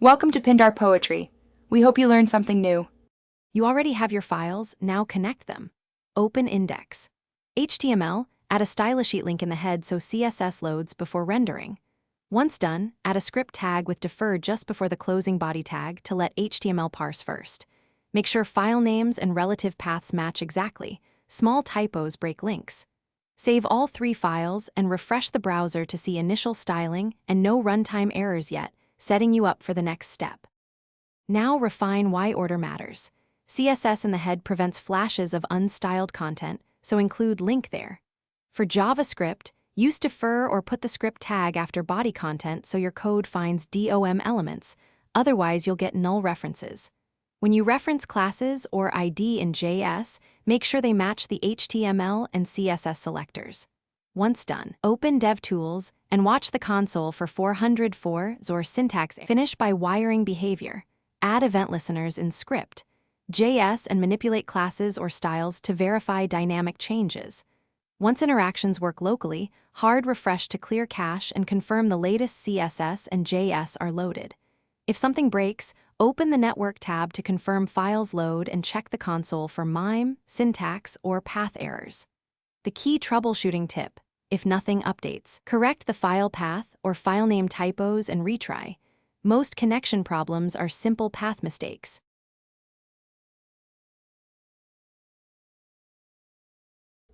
Welcome to Pindar Poetry. We hope you learned something new. You already have your files, now connect them. Open index. HTML, add a style sheet link in the head so CSS loads before rendering. Once done, add a script tag with defer just before the closing body tag to let HTML parse first. Make sure file names and relative paths match exactly. Small typos break links. Save all 3 files and refresh the browser to see initial styling and no runtime errors yet, setting you up for the next step. Now refine why order matters. CSS in the head prevents flashes of unstyled content, so include link there. For JavaScript, use defer or put the script tag after body content so your code finds DOM elements, otherwise you'll get null references. When you reference classes or ID in JS, make sure they match the HTML and CSS selectors. Once done, open DevTools and watch the console for 404s or syntax. Finish by wiring behavior. Add event listeners in script, JS, and manipulate classes or styles to verify dynamic changes. Once interactions work locally, hard refresh to clear cache and confirm the latest CSS and JS are loaded. If something breaks, open the Network tab to confirm files load and check the console for MIME, syntax, or path errors. The key troubleshooting tip: if nothing updates, correct the file path or file name typos and retry. Most connection problems are simple path mistakes.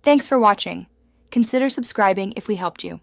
Thanks for watching. Consider subscribing if we helped you.